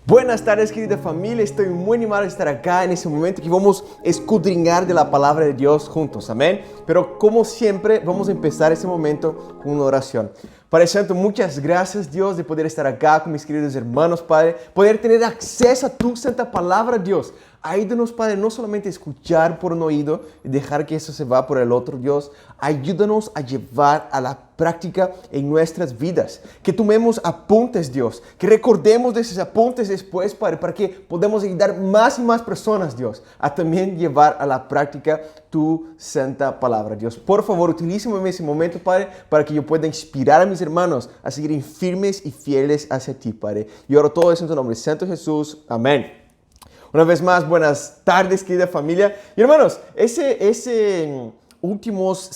Buenas tardes, querida familia. Estoy muy animado de estar acá en ese momento que vamos a escudriñar de la palabra de Dios juntos. Amén. Pero como siempre, vamos a empezar ese momento con una oración. Padre Santo, muchas gracias, Dios, de poder estar acá con mis queridos hermanos, Padre. Poder tener acceso a tu santa palabra, Dios. Ayúdanos, Padre, no solamente a escuchar por un oído y dejar que eso se va por el otro, Dios. Ayúdanos a llevar a la práctica en nuestras vidas. Que tomemos apuntes, Dios. Que recordemos de esos apuntes después, Padre, para que podamos ayudar más y más personas, Dios, a también llevar a la práctica tu santa palabra, Dios. Por favor, utilízame en ese momento, Padre, para que yo pueda inspirar a mis hermanos a seguir firmes y fieles hacia ti, Padre. Y oro todo eso en tu nombre, Santo Jesús. Amén. Una vez más, buenas tardes, querida familia. Y hermanos, esas últimas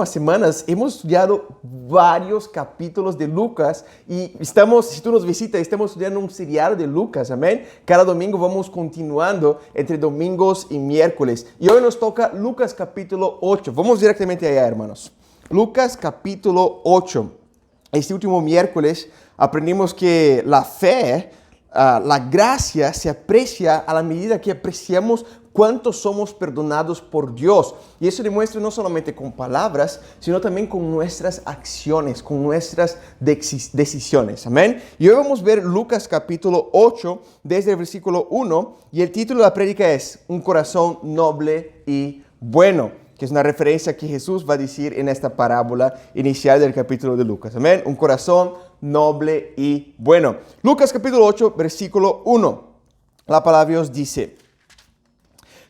semanas hemos estudiado varios capítulos de Lucas y si tú nos visitas, estamos estudiando un serial de Lucas, amén. Cada domingo vamos continuando entre domingos y miércoles. Y hoy nos toca Lucas capítulo 8. Vamos directamente allá, hermanos. Lucas capítulo 8. Este último miércoles aprendimos que la fe, la gracia se aprecia a la medida que apreciamos cuánto somos perdonados por Dios. Y eso demuestra no solamente con palabras, sino también con nuestras acciones, con nuestras decisiones. Amén. Y hoy vamos a ver Lucas capítulo 8, desde el versículo 1. Y el título de la prédica es Un corazón noble y bueno, que es una referencia que Jesús va a decir en esta parábola inicial del capítulo de Lucas. Amén. Un corazón noble y bueno. Lucas capítulo 8, versículo 1. La palabra de Dios dice: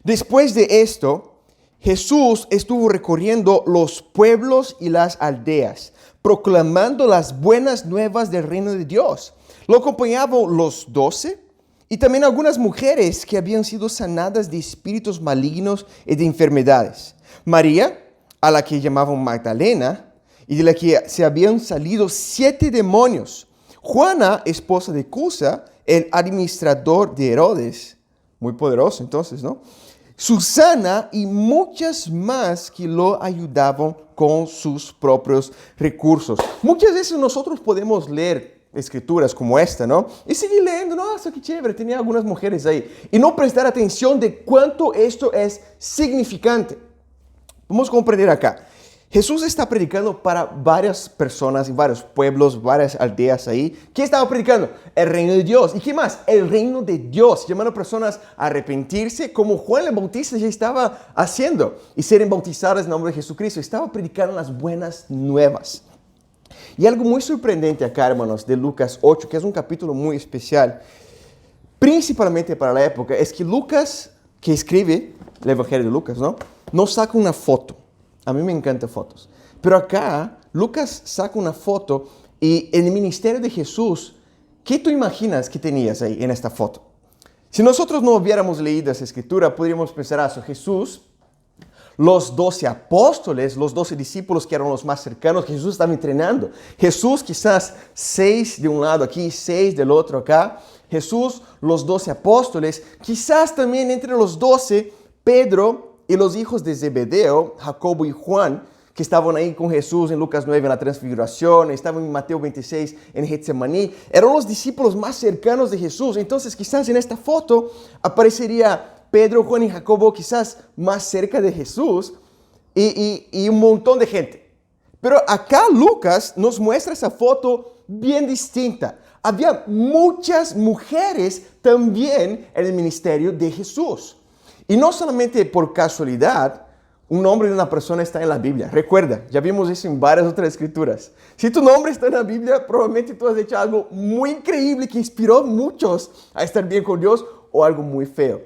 Después de esto, Jesús estuvo recorriendo los pueblos y las aldeas, proclamando las buenas nuevas del reino de Dios. Lo acompañaban los 12 y también algunas mujeres que habían sido sanadas de espíritus malignos y de enfermedades. María, a la que llamaban Magdalena, y de la que se habían salido 7 demonios. Juana, esposa de Cusa, el administrador de Herodes, muy poderoso entonces, ¿no? Susana y muchas más que lo ayudaban con sus propios recursos. Muchas veces nosotros podemos leer escrituras como esta, ¿no? Y seguir leyendo, no, eso qué chévere, tenía algunas mujeres ahí. Y no prestar atención de cuánto esto es significante. Vamos a comprender acá. Jesús está predicando para varias personas, en varios pueblos, varias aldeas ahí. ¿Qué estaba predicando? El reino de Dios. ¿Y qué más? El reino de Dios. Llamando a personas a arrepentirse, como Juan el Bautista ya estaba haciendo. Y ser bautizadas en nombre de Jesucristo. Estaba predicando las buenas nuevas. Y algo muy sorprendente acá, hermanos, de Lucas 8, que es un capítulo muy especial, principalmente para la época, es que Lucas, que escribe el Evangelio de Lucas, ¿no? Nos saca una foto. A mí me encantan fotos. Pero acá, Lucas saca una foto y en el ministerio de Jesús, ¿qué tú imaginas que tenías ahí en esta foto? Si nosotros no hubiéramos leído esa escritura, podríamos pensar, Jesús, los 12 apóstoles, los 12 discípulos que eran los más cercanos, que Jesús estaba entrenando. Jesús quizás 6 de un lado aquí, 6 del otro acá. Jesús, los 12 apóstoles, quizás también entre los 12, Pedro y los hijos de Zebedeo, Jacobo y Juan, que estaban ahí con Jesús en Lucas 9 en la transfiguración, estaban en Mateo 26 en Getsemaní, eran los discípulos más cercanos de Jesús. Entonces quizás en esta foto aparecería Pedro, Juan y Jacobo quizás más cerca de Jesús y un montón de gente. Pero acá Lucas nos muestra esa foto bien distinta. Había muchas mujeres también en el ministerio de Jesús. Y no solamente por casualidad, un nombre de una persona está en la Biblia. Recuerda, ya vimos eso en varias otras escrituras. Si tu nombre está en la Biblia, probablemente tú has hecho algo muy increíble que inspiró a muchos a estar bien con Dios o algo muy feo.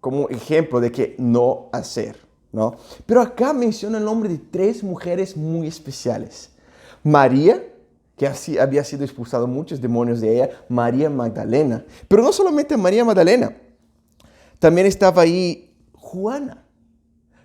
Como ejemplo de que no hacer, ¿no? Pero acá menciona el nombre de 3 mujeres muy especiales. María, que así había sido expulsado muchos demonios de ella. María Magdalena. Pero no solamente María Magdalena. También estaba ahí Juana.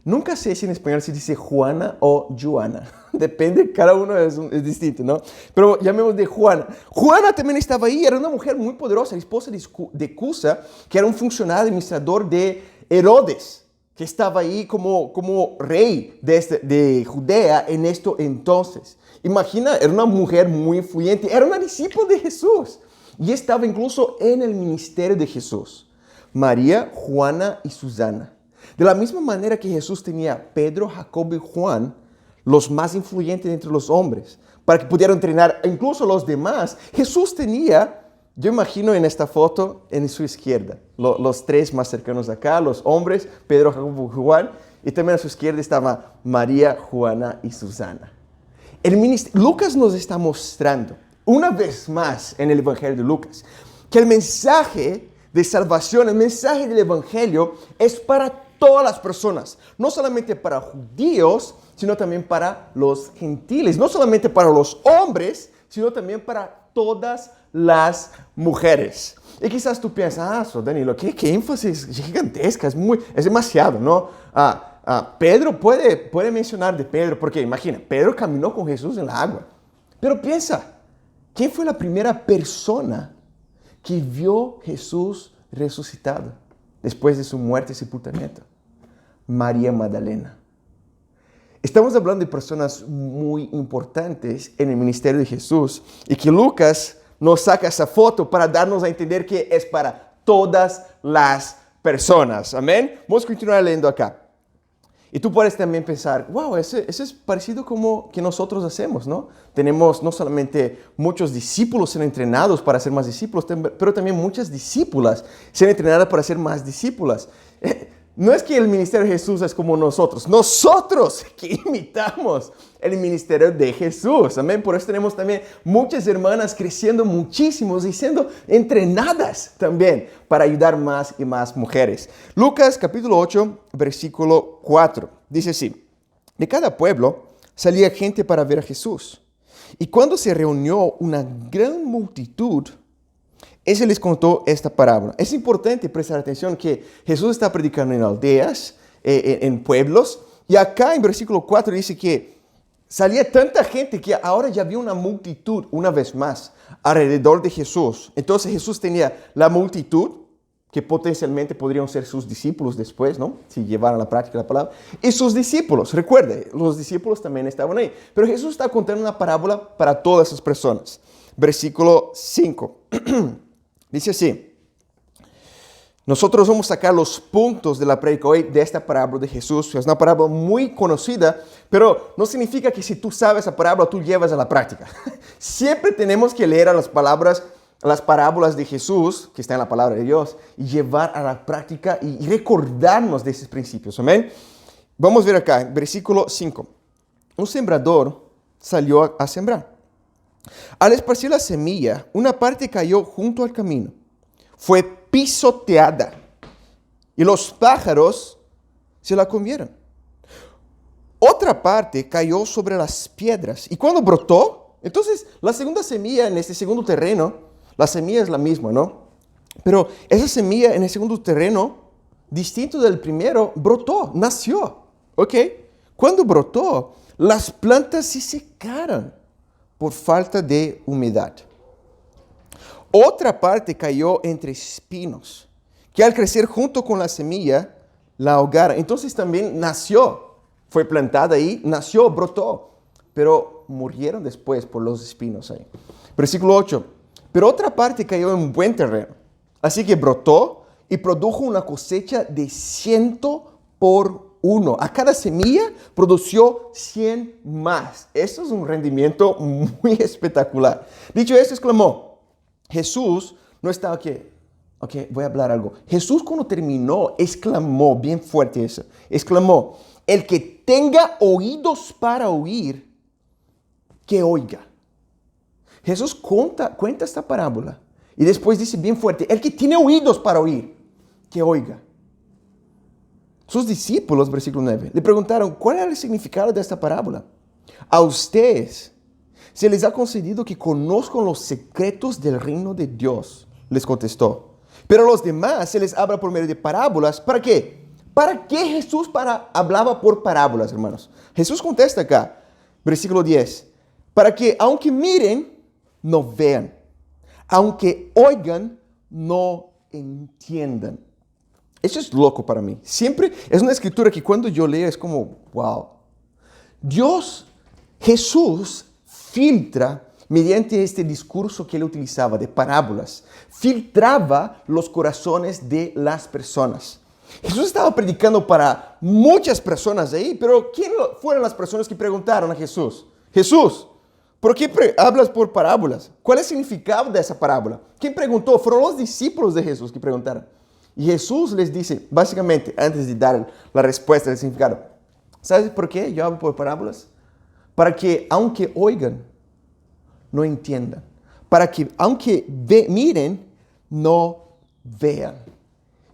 Nunca sé si en español se dice Juana o Joana. Depende, cada uno es distinto, ¿no? Pero llamemos de Juana. Juana también estaba ahí, era una mujer muy poderosa, esposa de Cusa, que era un funcionario administrador de Herodes, que estaba ahí como rey de Judea en esto entonces. Imagina, era una mujer muy influyente, era una discípula de Jesús. y estaba incluso en el ministerio de Jesús. María, Juana y Susana. De la misma manera que Jesús tenía Pedro, Jacobo y Juan, los más influyentes entre los hombres, para que pudieran entrenar incluso los demás, Jesús tenía, yo imagino en esta foto, en su izquierda, los tres más cercanos acá, los hombres, Pedro, Jacobo y Juan, y también a su izquierda estaba María, Juana y Susana. Lucas nos está mostrando, una vez más en el Evangelio de Lucas, que el mensaje de salvación, el mensaje del Evangelio es para todas las personas, no solamente para judíos, sino también para los gentiles, no solamente para los hombres, sino también para todas las mujeres. Y quizás tú piensas, Danilo, qué énfasis gigantesca, es demasiado, ¿no? Pedro puede mencionar de Pedro, porque imagina, Pedro caminó con Jesús en la agua. Pero piensa, ¿quién fue la primera persona que vio Jesús resucitado después de su muerte y sepultamiento? María Magdalena. Estamos hablando de personas muy importantes en el ministerio de Jesús y que Lucas nos saca esa foto para darnos a entender que es para todas las personas. Amén. Vamos a continuar leyendo acá. Y tú puedes también pensar, wow, eso es parecido como que nosotros hacemos, ¿no? Tenemos no solamente muchos discípulos ser entrenados para ser más discípulos, pero también muchas discípulas ser entrenadas para ser más discípulas. No es que el ministerio de Jesús es como nosotros que imitamos el ministerio de Jesús. Amén. Por eso tenemos también muchas hermanas creciendo muchísimo y siendo entrenadas también para ayudar más y más mujeres. Lucas capítulo 8, versículo 4. Dice así: de cada pueblo salía gente para ver a Jesús. Y cuando se reunió una gran multitud, ese les contó esta parábola. Es importante prestar atención que Jesús está predicando en aldeas, en pueblos, y acá en versículo 4 dice que salía tanta gente que ahora ya había una multitud, una vez más, alrededor de Jesús. Entonces Jesús tenía la multitud, que potencialmente podrían ser sus discípulos después, ¿no? Si llevaran a la práctica la palabra. Y sus discípulos, recuerde, los discípulos también estaban ahí. Pero Jesús está contando una parábola para todas esas personas. Versículo 5. Dice así: nosotros vamos a sacar los puntos de la prédica hoy de esta parábola de Jesús. Es una parábola muy conocida, pero no significa que si tú sabes la parábola, tú llevas a la práctica. Siempre tenemos que leer las parábolas de Jesús, que está en la palabra de Dios, y llevar a la práctica y recordarnos de esos principios. Amén. Vamos a ver acá, versículo 5. Un sembrador salió a sembrar. Al esparcir la semilla, una parte cayó junto al camino. Fue pisoteada y los pájaros se la comieron. Otra parte cayó sobre las piedras y cuando brotó, entonces la segunda semilla en este segundo terreno, la semilla es la misma, ¿no? Pero esa semilla en el segundo terreno, distinto del primero, brotó, nació, ¿ok? Cuando brotó, las plantas se secaron por falta de humedad. Otra parte cayó entre espinos, que al crecer junto con la semilla, la ahogaron. Entonces también nació, fue plantada ahí, nació, brotó, pero murieron después por los espinos ahí. Versículo 8. Pero otra parte cayó en buen terreno, así que brotó y produjo una cosecha de 100 por 1. A cada semilla produció 100 más. Esto es un rendimiento muy espectacular. Dicho esto, exclamó: Jesús no estaba aquí. Ok, voy a hablar algo. Jesús cuando terminó, exclamó, bien fuerte eso, exclamó: el que tenga oídos para oír, que oiga. Jesús cuenta esta parábola y después dice bien fuerte: el que tiene oídos para oír, que oiga. Sus discípulos, versículo 9, le preguntaron: ¿cuál era el significado de esta parábola? A ustedes se les ha concedido que conozcan los secretos del reino de Dios, les contestó. Pero a los demás se les habla por medio de parábolas. ¿Para qué? ¿Para qué Jesús hablaba por parábolas, hermanos? Jesús contesta acá, versículo 10. Para que aunque miren, no vean. Aunque oigan, no entiendan. Eso es loco para mí. Siempre es una escritura que cuando yo leo es como, wow. Jesús filtra mediante este discurso que él utilizaba de parábolas, filtraba los corazones de las personas. Jesús estaba predicando para muchas personas ahí, pero ¿quién fueron las personas que preguntaron a Jesús? Jesús, ¿por qué hablas por parábolas? ¿Cuál es el significado de esa parábola? ¿Quién preguntó? Fueron los discípulos de Jesús que preguntaron. Y Jesús les dice, básicamente, antes de dar la respuesta del significado, ¿sabes por qué yo hablo por parábolas? Para que, aunque oigan, no entiendan. Para que, aunque miren, no vean.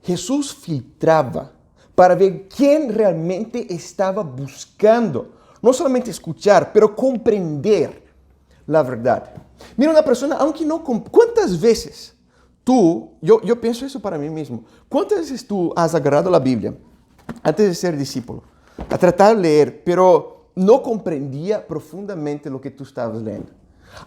Jesús filtraba para ver quién realmente estaba buscando, no solamente escuchar, pero comprender la verdad. Mira, una persona, aunque no... ¿Cuántas veces yo pienso eso para mí mismo, cuántas veces tú has agarrado la Biblia antes de ser discípulo, a tratar de leer, pero no comprendía profundamente lo que tú estabas leyendo?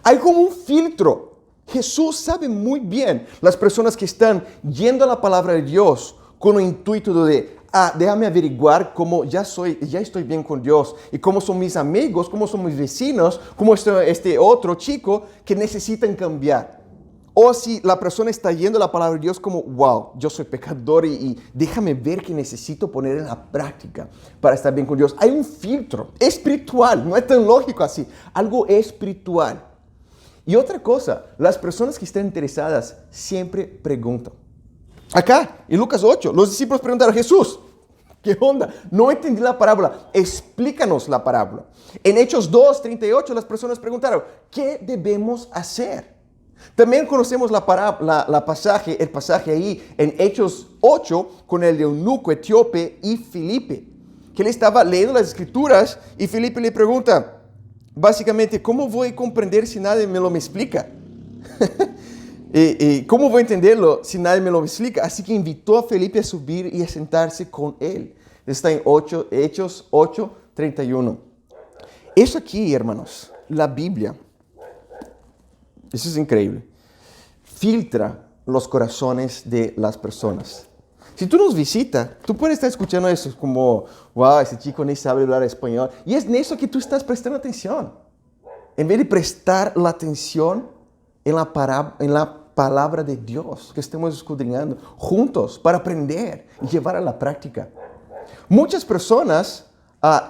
Hay como un filtro. Jesús sabe muy bien las personas que están yendo a la palabra de Dios con el intuito de, déjame averiguar cómo ya estoy bien con Dios y cómo son mis amigos, cómo son mis vecinos, cómo este otro chico que necesitan cambiar. O si la persona está yendo a la palabra de Dios como, wow, yo soy pecador y déjame ver que necesito poner en la práctica para estar bien con Dios. Hay un filtro espiritual, no es tan lógico así, algo espiritual. Y otra cosa, las personas que están interesadas siempre preguntan. Acá, en Lucas 8, los discípulos preguntaron a Jesús, ¿qué onda? No entendí la parábola, explícanos la parábola. En Hechos 2, 38, las personas preguntaron, ¿qué debemos hacer? También conocemos el pasaje ahí en Hechos 8 con el eunuco etíope y Felipe, que él estaba leyendo las escrituras y Felipe le pregunta, básicamente, ¿cómo voy a comprender si nadie me lo explica? ¿Y cómo voy a entenderlo si nadie me lo explica? Así que invitó a Felipe a subir y a sentarse con él. Está en Hechos 8, 31. Eso aquí, hermanos, la Biblia, eso es increíble, filtra los corazones de las personas. Si tú nos visitas, tú puedes estar escuchando eso como, wow, ese chico ni sabe hablar español. Y es en eso que tú estás prestando atención. En vez de prestar la atención en la palabra de Dios que estamos escudriñando juntos para aprender y llevar a la práctica. Muchas personas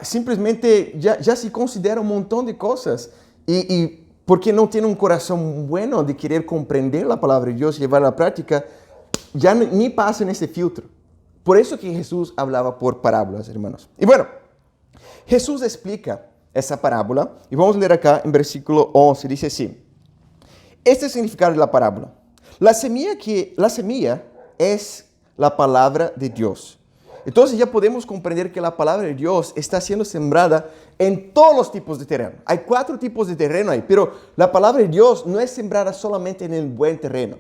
simplemente ya se consideran un montón de cosas y porque no tienen un corazón bueno de querer comprender la palabra de Dios y llevar a la práctica, ya ni pasan ese filtro. Por eso que Jesús hablaba por parábolas, hermanos. Y bueno, Jesús explica esa parábola y vamos a leer acá en versículo 11. Dice así, este es el significado de la parábola. La semilla es la palabra de Dios. Entonces ya podemos comprender que la palabra de Dios está siendo sembrada en todos los tipos de terreno. Hay 4 tipos de terreno ahí, pero la palabra de Dios no es sembrada solamente en el buen terreno.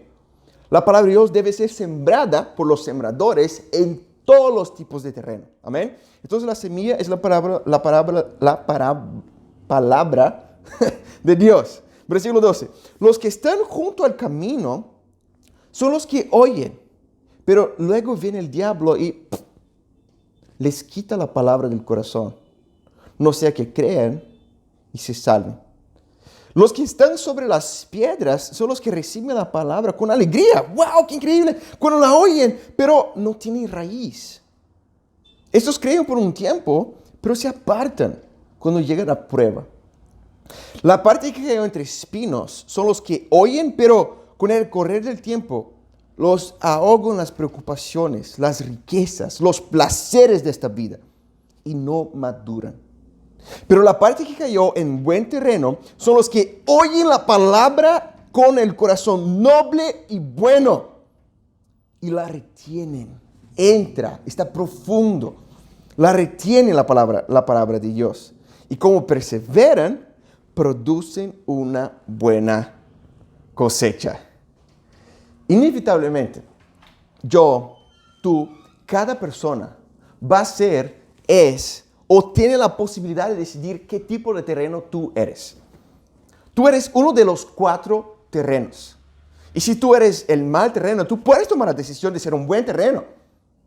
La palabra de Dios debe ser sembrada por los sembradores en todos los tipos de terreno. Amén. Entonces la semilla es la palabra de Dios. Versículo 12. Los que están junto al camino son los que oyen, pero luego viene el diablo y les quita la palabra del corazón, no sea que crean y se salven. Los que están sobre las piedras son los que reciben la palabra con alegría. ¡Wow! ¡Qué increíble! Cuando la oyen, pero no tienen raíz. Estos creen por un tiempo, pero se apartan cuando llega la prueba. La parte que cayó entre espinos son los que oyen, pero con el correr del tiempo los ahogan las preocupaciones, las riquezas, los placeres de esta vida y no maduran. Pero la parte que cayó en buen terreno son los que oyen la palabra con el corazón noble y bueno y la retienen. Está profundo. La retienen la palabra de Dios. Y como perseveran, producen una buena cosecha. Inevitablemente, yo, tú, cada persona va a ser, o tiene la posibilidad de decidir qué tipo de terreno tú eres. Tú eres uno de los 4 terrenos. Y si tú eres el mal terreno, tú puedes tomar la decisión de ser un buen terreno.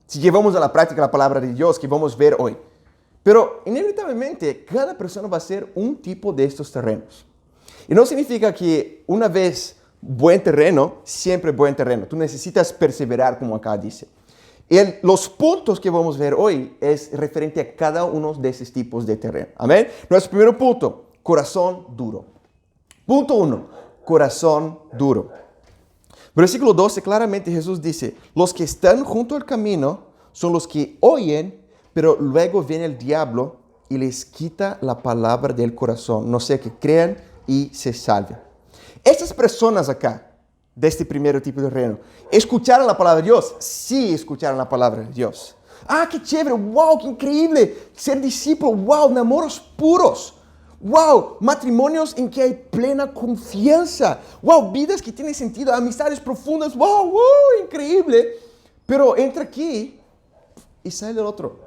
Si llevamos a la práctica la palabra de Dios que vamos a ver hoy. Pero inevitablemente, cada persona va a ser un tipo de estos terrenos. Y no significa que una vez buen terreno, siempre buen terreno. Tú necesitas perseverar, como acá dice. Y los puntos que vamos a ver hoy es referente a cada uno de esos tipos de terreno. Amén. Nuestro primer punto, corazón duro. Punto 1, corazón duro. Versículo 12, claramente Jesús dice, los que están junto al camino son los que oyen, pero luego viene el diablo y les quita la palabra del corazón, no sea que crean y se salven. Estas personas acá, de este primer tipo de reino, ¿escucharon la palabra de Dios? Sí, escucharon la palabra de Dios. Ah, qué chévere, wow, qué increíble, ser discípulo, wow, enamoros puros. Wow, matrimonios en que hay plena confianza. Wow, vidas que tienen sentido, amistades profundas. Wow, wow, increíble. Pero entra aquí y sale del otro.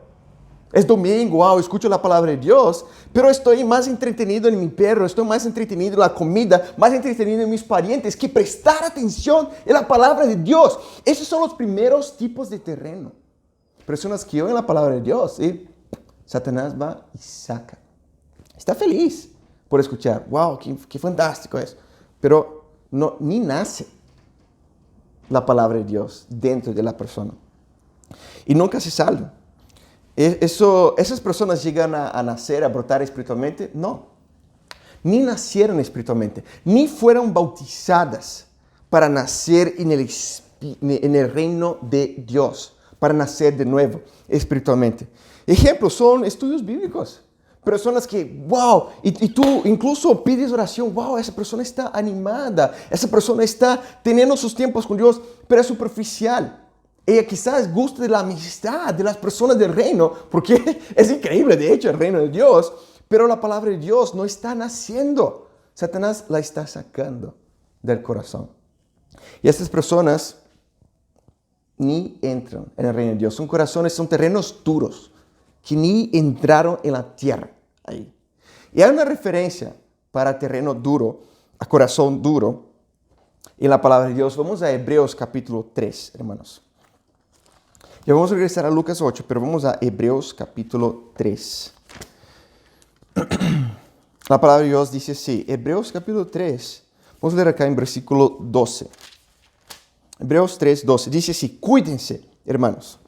Es domingo, wow, escucho la palabra de Dios, pero estoy más entretenido en mi perro, estoy más entretenido en la comida, más entretenido en mis parientes, que prestar atención en la palabra de Dios. Esos son los primeros tipos de terreno. Personas que oyen la palabra de Dios y Satanás va y saca. Está feliz por escuchar. Wow, qué fantástico es. Pero no, ni nace la palabra de Dios dentro de la persona. Y nunca se salva. ¿Esas personas llegan a nacer, a brotar espiritualmente? No. Ni nacieron espiritualmente. Ni fueron bautizadas para nacer en el reino de Dios. Para nacer de nuevo espiritualmente. Ejemplos son estudios bíblicos. Personas que, wow, y tú incluso pides oración, wow, esa persona está animada, esa persona está teniendo sus tiempos con Dios, pero es superficial. Ella quizás gusta de la amistad de las personas del reino, porque es increíble, de hecho, el reino de Dios, pero la palabra de Dios no está naciendo. Satanás la está sacando del corazón. Y estas personas ni entran en el reino de Dios. Son corazones, son terrenos duros, que ni entraron en la tierra. Ahí. Y hay una referencia para terreno duro, a corazón duro, en la palabra de Dios. Vamos a Hebreos capítulo 3, hermanos. Ya vamos a regresar a Lucas 8, pero vamos a Hebreos capítulo 3. La palabra de Dios dice así, Hebreos capítulo 3, vamos a leer acá en versículo 12. Hebreos 3, 12, dice así, cuídense, hermanos.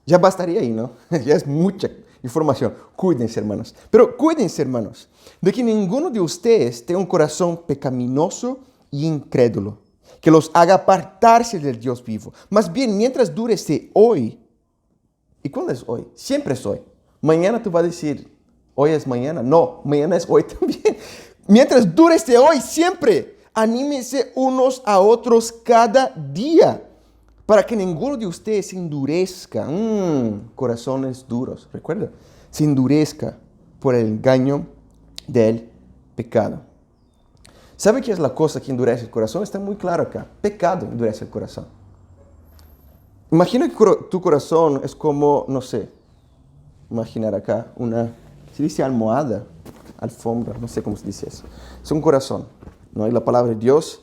Ya bastaría ahí, ¿no? Ya es mucha información. Cuídense, hermanos. Pero cuídense, hermanos, de que ninguno de ustedes tenga un corazón pecaminoso y incrédulo, que los haga apartarse del Dios vivo. Más bien, mientras dure este hoy, ¿y cuándo es hoy? Siempre es hoy. Mañana tú vas a decir, hoy es mañana. No, mañana es hoy también. Mientras dure este hoy, siempre, anímense unos a otros cada día, para que ninguno de ustedes se endurezca. Corazones duros, recuerda, se endurezca por el engaño del pecado. ¿Sabe qué es la cosa que endurece el corazón? Está muy claro acá. Pecado endurece el corazón. Imagina que tu corazón es como, no sé, imaginar acá se dice almohada, alfombra, no sé cómo se dice eso. Es un corazón, ¿no? Y la palabra de Dios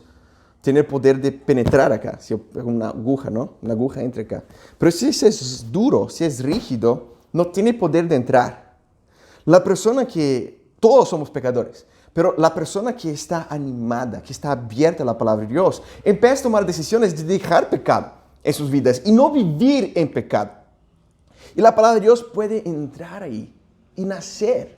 tiene el poder de penetrar acá, si una aguja, ¿no? Una aguja entra acá. Pero si es duro, si es rígido, no tiene poder de entrar. La persona todos somos pecadores, pero la persona que está animada, que está abierta a la palabra de Dios, empieza a tomar decisiones de dejar pecado en sus vidas y no vivir en pecado. Y la palabra de Dios puede entrar ahí y nacer.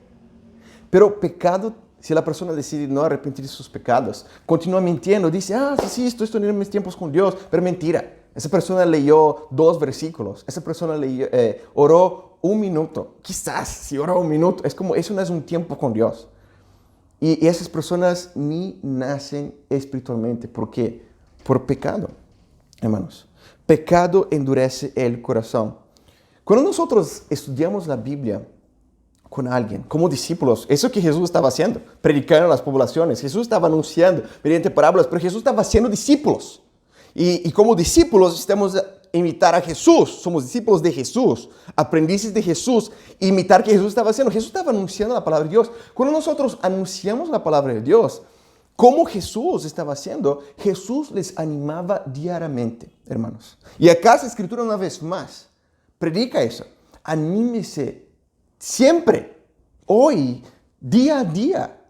Pero pecado, si la persona decide no arrepentir de sus pecados, continúa mintiendo, dice, sí, estoy teniendo mis tiempos con Dios, pero mentira. Esa persona leyó 2 versículos, esa persona oró 1 minuto, quizás si oró 1 minuto, eso no es un tiempo con Dios. Y esas personas ni nacen espiritualmente. ¿Por qué? Por pecado, hermanos. Pecado endurece el corazón. Cuando nosotros estudiamos la Biblia con alguien, como discípulos, eso que Jesús estaba haciendo, predicando a las poblaciones, Jesús estaba anunciando mediante parábolas, pero Jesús estaba haciendo discípulos. Y como discípulos estamos a imitar a Jesús, somos discípulos de Jesús, aprendices de Jesús, imitar que Jesús estaba haciendo. Jesús estaba anunciando la palabra de Dios. Cuando nosotros anunciamos la palabra de Dios, como Jesús estaba haciendo, Jesús les animaba diariamente, hermanos. Y acá la Escritura una vez más predica eso. Anímese siempre, hoy, día a día.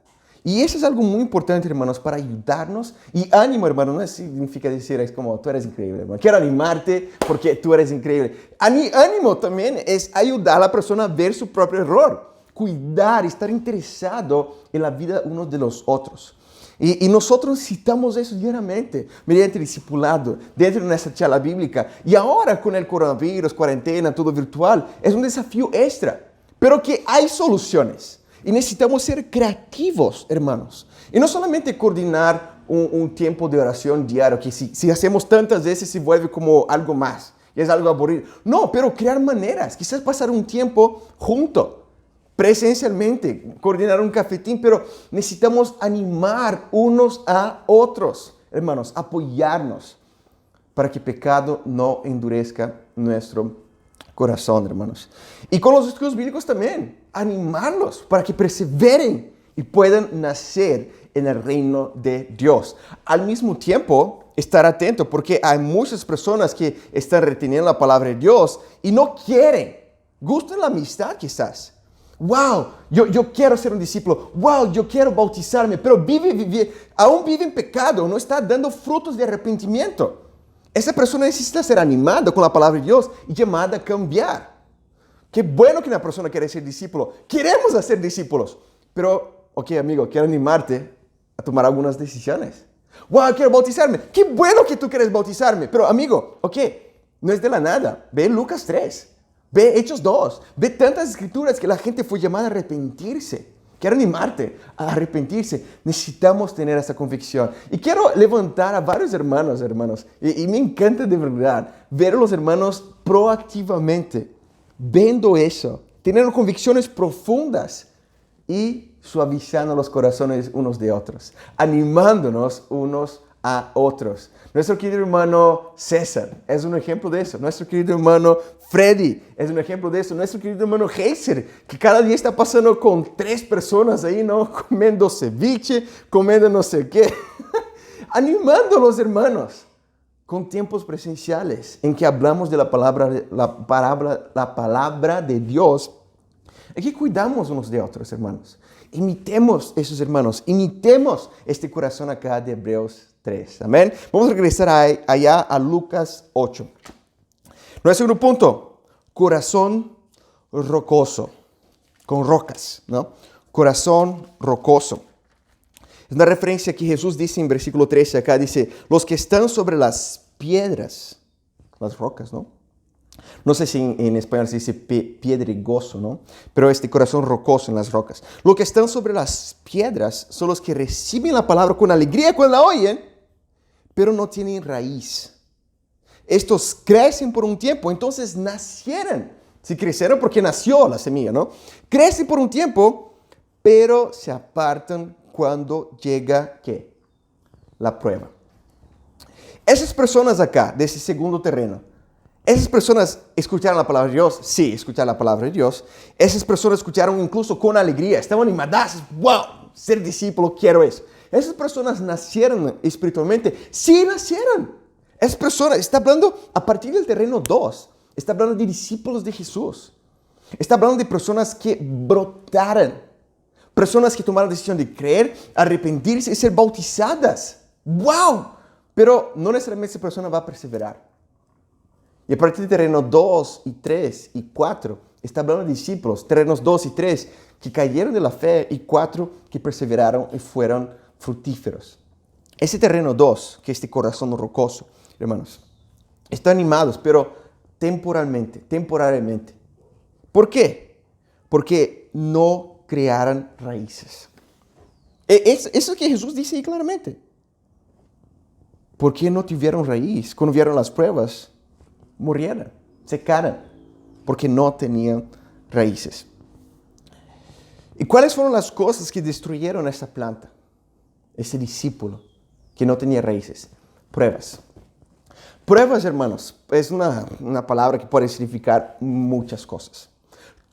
Y eso es algo muy importante, hermanos, para ayudarnos. Y ánimo, hermano, no significa decir, es como, tú eres increíble, hermano. Quiero animarte porque tú eres increíble. Ánimo también es ayudar a la persona a ver su propio error. Cuidar, estar interesado en la vida unos de los otros. Y nosotros necesitamos eso diariamente, mediante el discipulado, dentro de nuestra charla bíblica. Y ahora con el coronavirus, cuarentena, todo virtual, es un desafío extra. Pero que hay soluciones. Y necesitamos ser creativos, hermanos. Y no solamente coordinar un tiempo de oración diario, que si hacemos tantas veces se vuelve como algo más. Y es algo aburrido. No, pero crear maneras. Quizás pasar un tiempo juntos, presencialmente, coordinar un cafetín. Pero necesitamos animar unos a otros, hermanos, apoyarnos para que el pecado no endurezca nuestro corazón, hermanos. Y con los estudios bíblicos también, animarlos para que perseveren y puedan nacer en el reino de Dios. Al mismo tiempo, estar atento porque hay muchas personas que están reteniendo la palabra de Dios y no quieren, gustan la amistad quizás. Wow, yo quiero ser un discípulo. Wow, yo quiero bautizarme, pero aún vive en pecado, no está dando frutos de arrepentimiento. Esa persona necesita ser animada con la palabra de Dios y llamada a cambiar. Qué bueno que una persona quiere ser discípulo. Queremos hacer discípulos. Pero, ok, amigo, quiero animarte a tomar algunas decisiones. Wow, quiero bautizarme. Qué bueno que tú quieres bautizarme. Pero, amigo, ok, no es de la nada. Ve Lucas 3. Ve Hechos 2. Ve tantas escrituras que la gente fue llamada a arrepentirse. Quiero animarte a arrepentirse. Necesitamos tener esa convicción. Y quiero levantar a varios hermanos. Y me encanta de verdad ver a los hermanos proactivamente, viendo eso, teniendo convicciones profundas y suavizando los corazones unos de otros, animándonos unos a otros. Nuestro querido hermano César es un ejemplo de eso. Nuestro querido hermano Freddy es un ejemplo de eso. Nuestro querido hermano Heiser, que cada día está pasando con 3 personas ahí, ¿no? Comiendo ceviche, comiendo no sé qué. Animando a los hermanos con tiempos presenciales en que hablamos de la palabra de Dios. Y que cuidamos unos de otros, hermanos. Imitemos esos hermanos. Imitemos este corazón acá de Hebreos 3. Amén. Vamos a regresar allá a Lucas 8. Nuestro segundo punto, corazón rocoso, con rocas, ¿no? Corazón rocoso. Es una referencia que Jesús dice en versículo 13 acá, dice, los que están sobre las piedras, las rocas, ¿no? No sé si en español se dice piedregoso, ¿no? Pero este corazón rocoso en las rocas. Los que están sobre las piedras son los que reciben la palabra con alegría cuando la oyen, pero no tienen raíz. Estos crecen por un tiempo, entonces nacieron. Si crecieron porque nació la semilla, ¿no? Crecen por un tiempo, pero se apartan cuando llega, ¿qué? La prueba. Esas personas acá, de ese segundo terreno, esas personas escucharon la palabra de Dios. Sí, escucharon la palabra de Dios. Esas personas escucharon incluso con alegría. Estaban animadas. Wow, ser discípulo, quiero eso. Esas personas nacieron espiritualmente. Sí, nacieron. Esas personas, está hablando a partir del terreno 2. Está hablando de discípulos de Jesús. Está hablando de personas que brotaron. Personas que tomaron la decisión de creer, arrepentirse y ser bautizadas. ¡Wow! Pero no necesariamente esa persona va a perseverar. Y a partir del terreno 2 y 3 y 4, está hablando de discípulos, terrenos 2 y 3, que cayeron de la fe y 4 que perseveraron y fueron fructíferos. Ese terreno 2, que es este corazón rocoso, hermanos, están animados, pero temporariamente. ¿Por qué? Porque no crearon raíces. Eso es que Jesús dice ahí claramente. ¿Por qué no tuvieron raíz? Cuando vieron las pruebas, murieron, secaron, porque no tenían raíces. ¿Y cuáles fueron las cosas que destruyeron esta planta? Ese discípulo que no tenía raíces. Pruebas. Pruebas, hermanos, es una palabra que puede significar muchas cosas.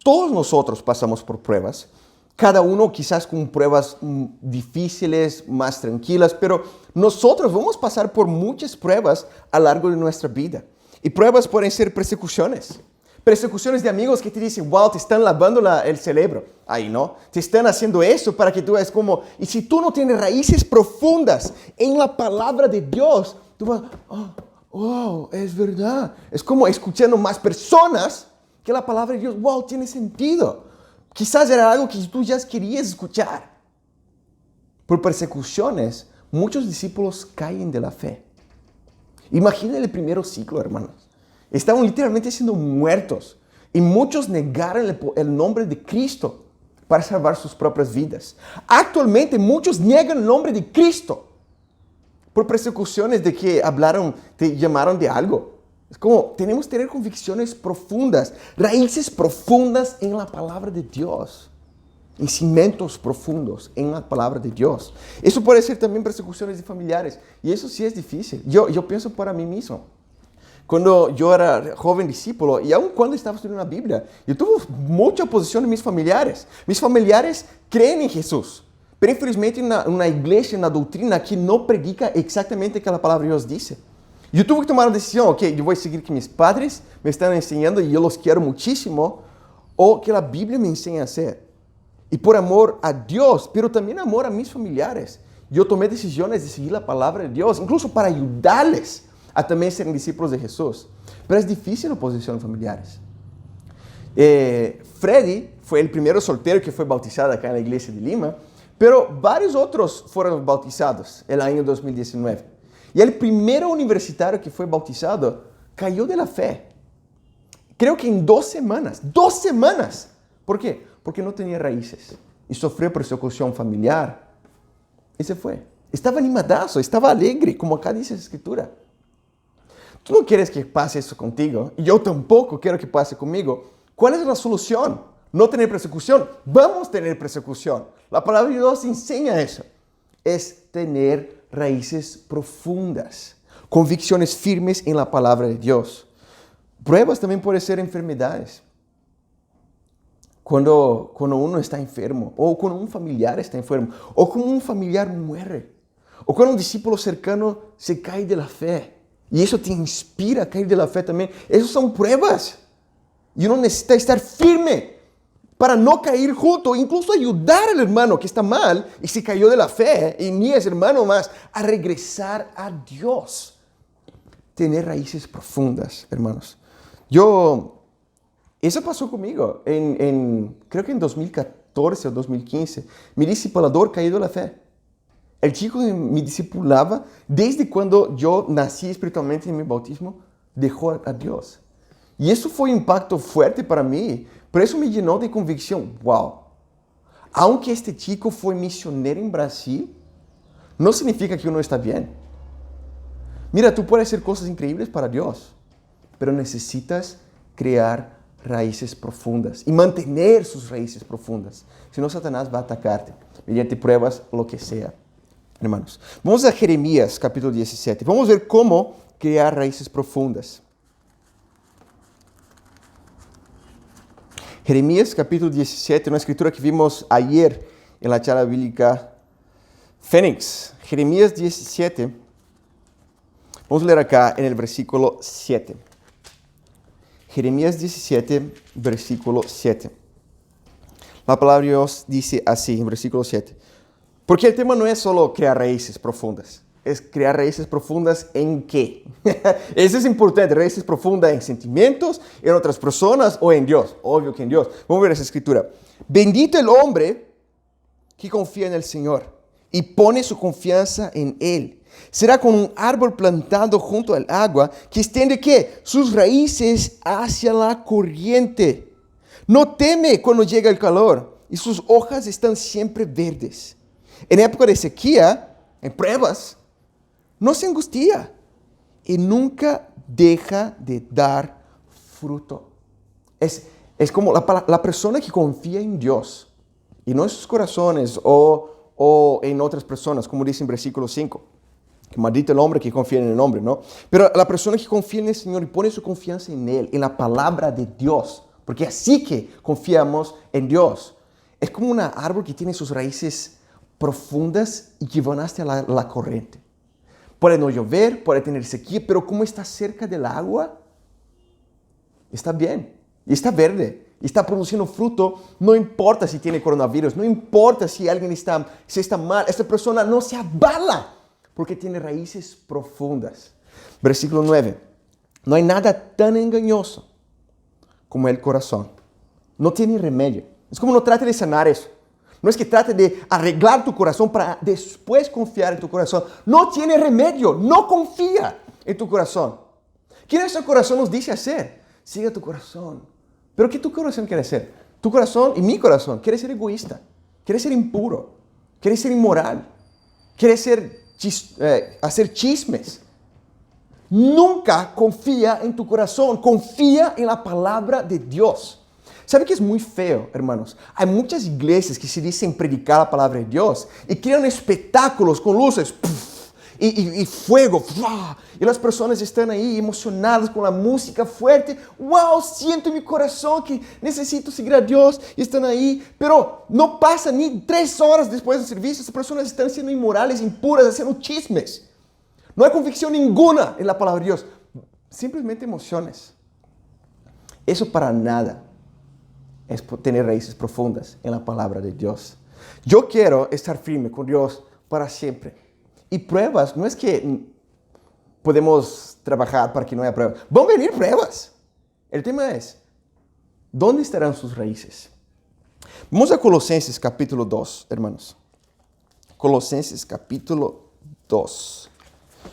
Todos nosotros pasamos por pruebas. Cada uno quizás con pruebas difíciles, más tranquilas, pero nosotros vamos a pasar por muchas pruebas a lo largo de nuestra vida. Y pruebas pueden ser persecuciones. Persecuciones de amigos que te dicen, wow, te están lavando el cerebro. Ahí no, te están haciendo eso para que tú veas como, y si tú no tienes raíces profundas en la palabra de Dios, tú vas, oh, wow, es verdad. Es como escuchando más personas que la palabra de Dios, wow, tiene sentido. Quizás era algo que tú ya querías escuchar. Por persecuciones, muchos discípulos caen de la fe. Imaginen el primer siglo, hermanos. Estaban literalmente siendo muertos y muchos negaron el nombre de Cristo para salvar sus propias vidas. Actualmente muchos niegan el nombre de Cristo por persecuciones de que te llamaron de algo. Es como, tenemos que tener convicciones profundas, raíces profundas en la palabra de Dios. Y cimientos profundos en la palabra de Dios. Eso puede ser también persecuciones de familiares. Y eso sí es difícil. Yo pienso para mí mismo. Cuando yo era joven discípulo y aun cuando estaba estudiando la Biblia, yo tuve mucha oposición de mis familiares. Mis familiares creen en Jesús, pero infelizmente una iglesia, una doctrina que no predica exactamente lo que la palabra de Dios dice. Yo tuve que tomar una decisión, ok, yo voy a seguir que mis padres me están enseñando y yo los quiero muchísimo, o que la Biblia me enseña a hacer. Y por amor a Dios, pero también amor a mis familiares, yo tomé decisiones de seguir la palabra de Dios, incluso para ayudarles a también ser discípulos de Jesús. Pero es difícil la oposición familiares. Freddy fue el primero soltero que fue bautizado acá en la iglesia de Lima, pero varios otros fueron bautizados el año 2019. Y el primero universitario que fue bautizado cayó de la fe. Creo que en 2 semanas. 2 semanas. ¿Por qué? Porque no tenía raíces y sufrió persecución familiar. Y se fue. Estaba animadazo, estaba alegre, como acá dice la Escritura. Tú no quieres que pase eso contigo, y yo tampoco quiero que pase conmigo. ¿Cuál es la solución? No tener persecución. Vamos a tener persecución. La palabra de Dios enseña eso. Es tener raíces profundas, convicciones firmes en la palabra de Dios. Pruebas también pueden ser enfermedades. Cuando uno está enfermo, o cuando un familiar está enfermo, o cuando un familiar muere, o cuando un discípulo cercano se cae de la fe, y eso te inspira a caer de la fe también. Esas son pruebas. Y uno necesita estar firme para no caer junto, incluso ayudar al hermano que está mal y se cayó de la fe, y ni es hermano más, a regresar a Dios. Tener raíces profundas, hermanos. Eso pasó conmigo, creo que en 2014 o 2015. Mi discipulador cayó de la fe. El chico que me discipulaba, desde cuando yo nací espiritualmente en mi bautismo, dejó a Dios. Y eso fue un impacto fuerte para mí, pero eso me llenó de convicción. Wow, aunque este chico fue misionero en Brasil, no significa que uno está bien. Mira, tú puedes hacer cosas increíbles para Dios, pero necesitas crear raíces profundas y mantener sus raíces profundas. Si no, Satanás va a atacarte mediante pruebas o lo que sea. Hermanos, vamos a Jeremías capítulo 17. Vamos a ver cómo crear raíces profundas. Jeremías capítulo 17, una escritura que vimos ayer en la charla bíblica Fénix. Jeremías 17, vamos a leer acá en el versículo 7. Jeremías 17, versículo 7. La palabra de Dios dice así, en versículo 7. Porque el tema no es solo crear raíces profundas, es crear raíces profundas en qué. Eso es importante, raíces profundas en sentimientos, en otras personas o en Dios. Obvio que en Dios. Vamos a ver esa escritura. Bendito el hombre que confía en el Señor y pone su confianza en Él. Será como un árbol plantado junto al agua que extiende ¿qué? Sus raíces hacia la corriente. No teme cuando llega el calor y sus hojas están siempre verdes. En época de sequía, en pruebas, no se angustia y nunca deja de dar fruto. Es como la persona que confía en Dios y no en sus corazones o en otras personas, como dice en versículo 5. Que maldito el hombre que confía en el hombre, ¿no? Pero la persona que confía en el Señor y pone su confianza en Él, en la palabra de Dios, porque así que confiamos en Dios. Es como un árbol que tiene sus raíces profundas y que van hasta la corriente. Puede no llover, puede tener sequía, pero como está cerca del agua, está bien. y está verde, y está produciendo fruto, no importa si tiene coronavirus, no importa si alguien está mal, esta persona no se abala porque tiene raíces profundas. Versículo 9. No hay nada tan engañoso como el corazón. No tiene remedio. Es como no trate de sanar eso. No es que trate de arreglar tu corazón para después confiar en tu corazón. No tiene remedio. No confía en tu corazón. ¿Qué nuestro corazón nos dice hacer? Sigue tu corazón. ¿Pero qué tu corazón quiere hacer? Tu corazón y mi corazón quiere ser egoísta. Quiere ser impuro. Quiere ser inmoral. Quiere hacer chismes. Nunca confía en tu corazón. Confía en la palabra de Dios. ¿Sabe qué es muy feo, hermanos? Hay muchas iglesias que se dicen predicar la palabra de Dios y crean espectáculos con luces y fuego. Y las personas están ahí emocionadas con la música fuerte. ¡Wow! Siento en mi corazón que necesito seguir a Dios y están ahí. Pero no pasa ni 3 horas después del servicio. Esas personas están siendo inmorales, impuras, haciendo chismes. No hay convicción ninguna en la palabra de Dios. Simplemente emociones. Eso para nada es tener raíces profundas en la palabra de Dios. Yo quiero estar firme con Dios para siempre. Y pruebas, no es que podemos trabajar para que no haya pruebas. Van a venir pruebas. El tema es, ¿dónde estarán sus raíces? Vamos a Colosenses capítulo 2, hermanos. Colosenses capítulo 2.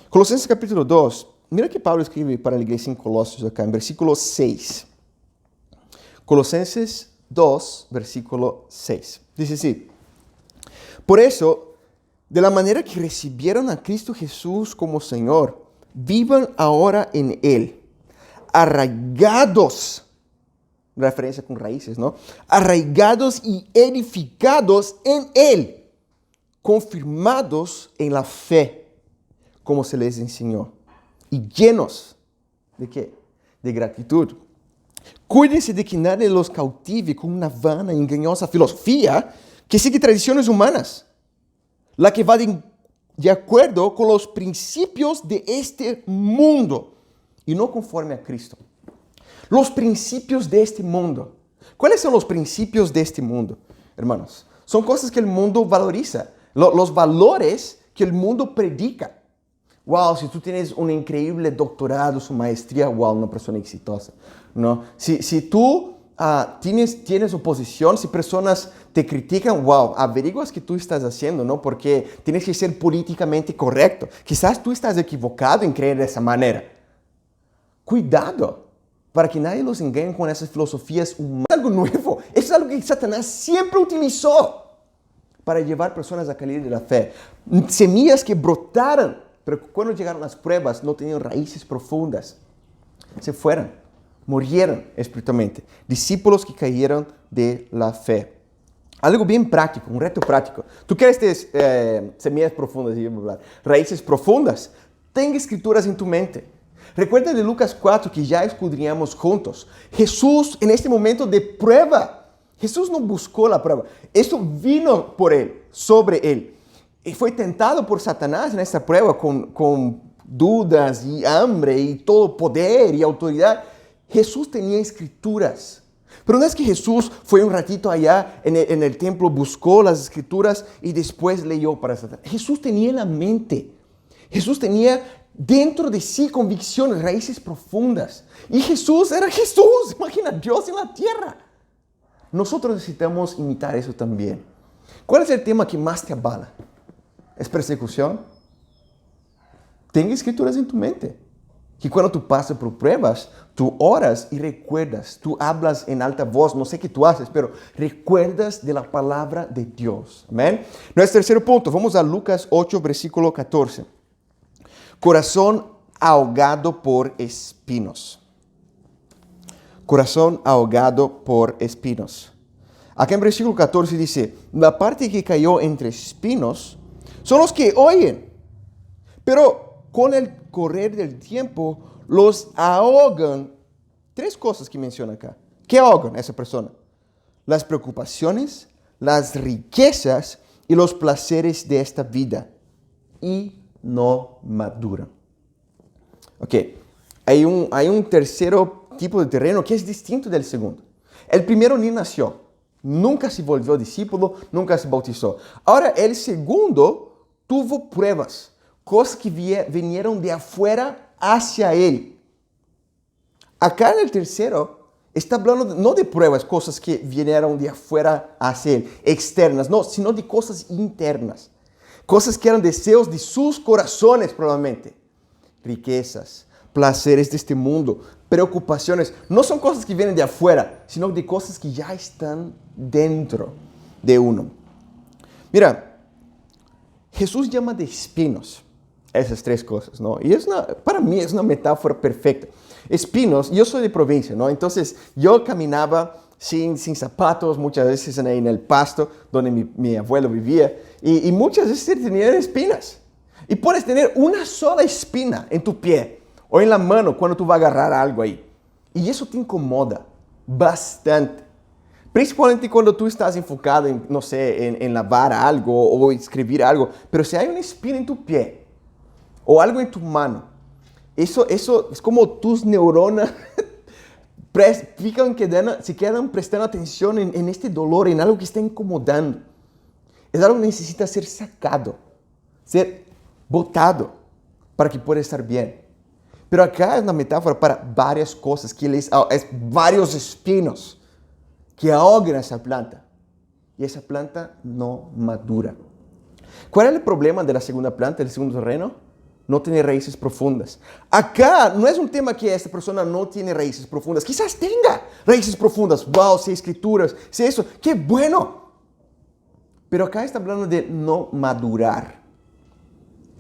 Colosenses capítulo 2. Mira que Pablo escribe para la iglesia en Colossos acá, en versículo 6. Colosenses 2, versículo 6. Dice así: por eso, de la manera que recibieron a Cristo Jesús como Señor, vivan ahora en Él, arraigados, referencia con raíces, ¿no? Arraigados y edificados en Él, confirmados en la fe, como se les enseñó, y llenos ¿de qué? De gratitud. Cuídense de que nadie los cautive con una vana y engañosa filosofía que sigue tradiciones humanas, la que va de acuerdo con los principios de este mundo y no conforme a Cristo. Los principios de este mundo. ¿Cuáles son los principios de este mundo, hermanos? Son cosas que el mundo valoriza, los valores que el mundo predica. Wow, si tú tienes un increíble doctorado, su maestría, wow, una persona exitosa, ¿no? Si tú tienes oposición, si personas te critican, wow, averiguas qué tú estás haciendo, ¿no? Porque tienes que ser políticamente correcto. Quizás tú estás equivocado en creer de esa manera. Cuidado, para que nadie los engañe con esas filosofías humanas. Es algo nuevo, es algo que Satanás siempre utilizó para llevar personas a caer de la fe. Semillas que brotaron, pero cuando llegaron las pruebas no tenían raíces profundas. Se fueron, murieron espiritualmente. Discípulos que cayeron de la fe. Algo bien práctico, un reto práctico. Tú quieres semillas profundas, raíces profundas. Ten escrituras en tu mente. Recuerda de Lucas 4 que ya escudriñamos juntos. Jesús en este momento de prueba. Jesús no buscó la prueba. Eso vino por él, sobre él. Y fue tentado por Satanás en esta prueba con dudas y hambre y todo poder y autoridad. Jesús tenía escrituras. Pero no es que Jesús fue un ratito allá en el templo, buscó las escrituras y después leyó para Satanás. Jesús tenía en la mente. Jesús tenía dentro de sí convicciones, raíces profundas. Y Jesús era Jesús. Imagina, Dios en la tierra. Nosotros necesitamos imitar eso también. ¿Cuál es el tema que más te abala? ¿Es persecución? Ten escrituras en tu mente. Que cuando tú pasas por pruebas, tú oras y recuerdas. Tú hablas en alta voz, no sé qué tú haces, pero recuerdas de la palabra de Dios. Amén. Nuestro tercer punto, vamos a Lucas 8, versículo 14. Corazón ahogado por espinos. Corazón ahogado por espinos. Acá en versículo 14 dice, la parte que cayó entre espinos son los que oyen, pero con el correr del tiempo los ahogan. 3 cosas que menciona acá. ¿Qué ahogan a esa persona? Las preocupaciones, las riquezas y los placeres de esta vida. Y no maduran. Ok, hay un tercero tipo de terreno que es distinto del segundo. El primero ni nació, nunca se volvió discípulo, nunca se bautizó. Ahora el segundo tuvo pruebas, cosas que vinieron de afuera hacia él. Acá en el tercero está hablando no de pruebas, cosas que vinieron de afuera hacia él, externas, no, sino de cosas internas. Cosas que eran deseos de sus corazones probablemente. Riquezas, placeres de este mundo, preocupaciones. No son cosas que vienen de afuera, sino de cosas que ya están dentro de uno. Mira, Jesús llama de espinos esas tres cosas, ¿no? Y para mí es una metáfora perfecta. Espinos, yo soy de provincia, ¿no? Entonces yo caminaba sin zapatos, muchas veces ahí en el pasto donde mi abuelo vivía, y muchas veces tenían espinas. Y puedes tener una sola espina en tu pie o en la mano cuando tú vas a agarrar algo ahí. Y eso te incomoda bastante. Principalmente cuando tú estás enfocado en, no sé, en lavar algo o escribir algo. Pero si hay una espina en tu pie o algo en tu mano, eso es como tus neuronas se quedan prestando atención en este dolor, en algo que está incomodando. Es algo que necesita ser sacado, ser botado para que pueda estar bien. Pero acá es una metáfora para varias cosas, es varios espinos que ahogan esa planta. Y esa planta no madura. ¿Cuál es el problema de la segunda planta, del segundo terreno? No tiene raíces profundas. Acá no es un tema que esta persona no tiene raíces profundas. Quizás tenga raíces profundas. Wow, sé escrituras, sé eso. ¡Qué bueno! Pero acá está hablando de no madurar